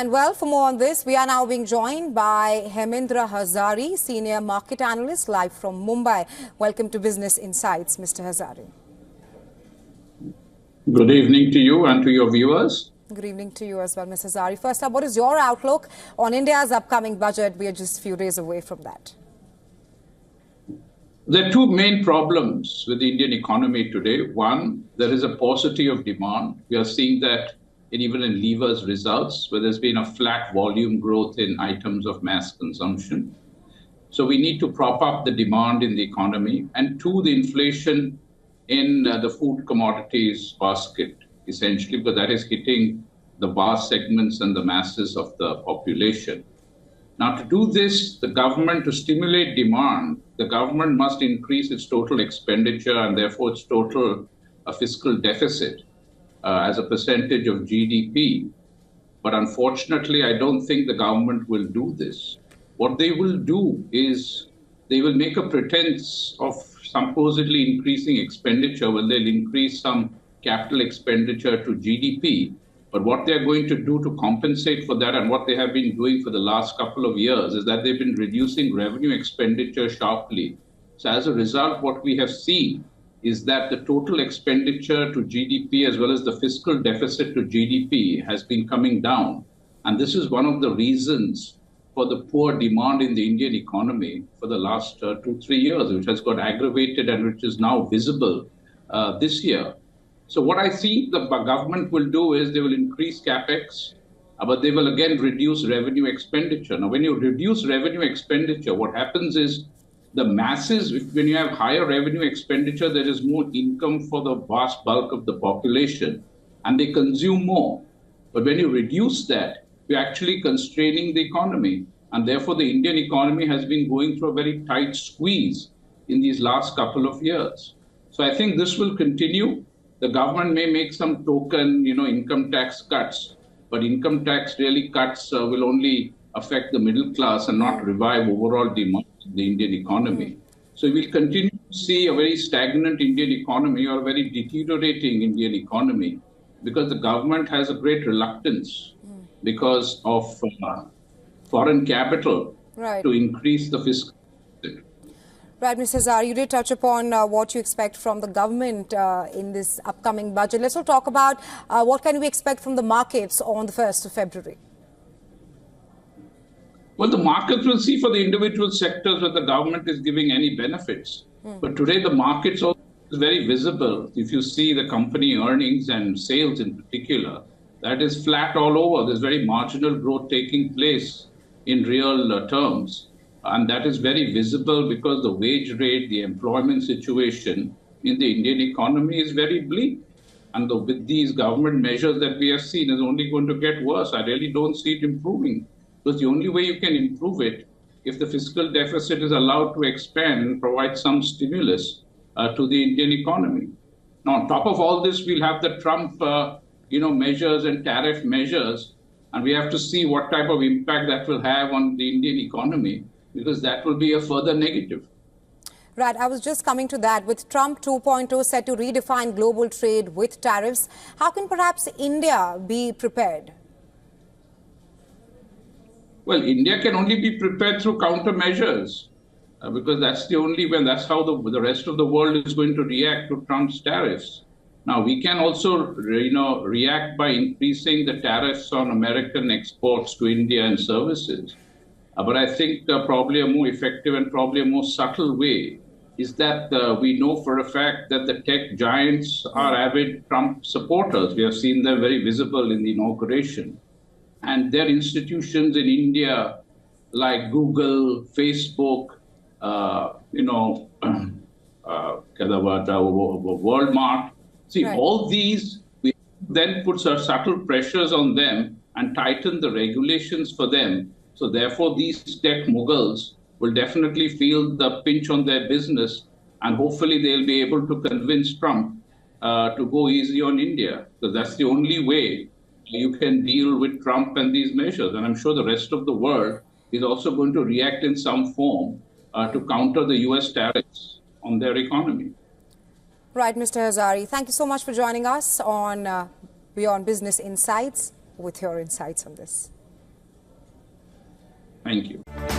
And well, for more on this, we are now being joined by Hemendra Hazari, Senior Market Analyst, live from Mumbai. Welcome to Business Insights, Mr. Hazari. Good evening to you and to your viewers. Good evening to you as well, Mr. Hazari. First up, what is your outlook on India's upcoming budget? We are just a few days away from that. There are two main problems with the Indian economy today. One, there is a paucity of demand. We are seeing that even in Lever's results, where there's been a flat volume growth in items of mass consumption. So we need to prop up the demand in the economy. And two, the inflation in the food commodities basket, essentially, because that is hitting the vast segments and the masses of the population. Now, to do this, the government, to stimulate demand, the government must increase its total expenditure and therefore its total fiscal deficit as a percentage of GDP. But unfortunately, I don't think the government will do this. What they will do is they will make a pretense of supposedly increasing expenditure when they'll increase some capital expenditure to GDP. But what they're going to do to compensate for that, and what they have been doing for the last couple of years, is that they've been reducing revenue expenditure sharply. So as a result, what we have seen is that the total expenditure to GDP as well as the fiscal deficit to GDP has been coming down. And this is one of the reasons for the poor demand in the Indian economy for the last 2-3 years, which has got aggravated and which is now visible this year. So what I think the government will do is they will increase capex, but they will again reduce revenue expenditure. Now, when you reduce revenue expenditure, what happens is the masses, when you have higher revenue expenditure, there is more income for the vast bulk of the population, and they consume more. But when you reduce that, you're actually constraining the economy. And therefore, the Indian economy has been going through a very tight squeeze in these last couple of years. So I think this will continue. The government may make some token, income tax cuts, but income tax really cuts will only affect the middle class and not revive overall demand in the Indian economy. So we'll continue to see a very stagnant Indian economy or a very deteriorating Indian economy because the government has a great reluctance because of foreign capital to increase the fiscal. Right, Mr. Hazari, you did touch upon what you expect from the government in this upcoming budget. Let's all talk about what can we expect from the markets on the 1st of February. Well, the markets will see for the individual sectors where the government is giving any benefits. But today, the markets also is very visible. If you see the company earnings and sales in particular, that is flat all over. There's very marginal growth taking place in real terms. And that is very visible because the wage rate, the employment situation in the Indian economy is very bleak. And with these government measures that we have seen is only going to get worse. I really don't see it improving. Because the only way you can improve it, if the fiscal deficit is allowed to expand and provide some stimulus to the Indian economy. Now, on top of all this, we'll have the Trump measures and tariff measures. And we have to see what type of impact that will have on the Indian economy, because that will be a further negative. Right. I was just coming to that. With Trump 2.0 set to redefine global trade with tariffs, how can perhaps India be prepared? Well, India can only be prepared through countermeasures, because that's the only way, that's how the rest of the world is going to react to Trump's tariffs. Now, we can also, react by increasing the tariffs on American exports to India and services. But I think probably a more effective and probably a more subtle way is that we know for a fact that the tech giants are avid Trump supporters. We have seen them very visible in the inauguration. And their institutions in India, like Google, Facebook, Walmart, all these, we then put subtle pressures on them and tighten the regulations for them. So therefore, these tech moguls will definitely feel the pinch on their business, and hopefully they'll be able to convince Trump to go easy on India, because that's the only way you can deal with Trump and these measures. And I'm sure the rest of the world is also going to react in some form to counter the US tariffs on their economy. Right, Mr. Hazari. Thank you so much for joining us on Beyond Business Insights with your insights on this. Thank you.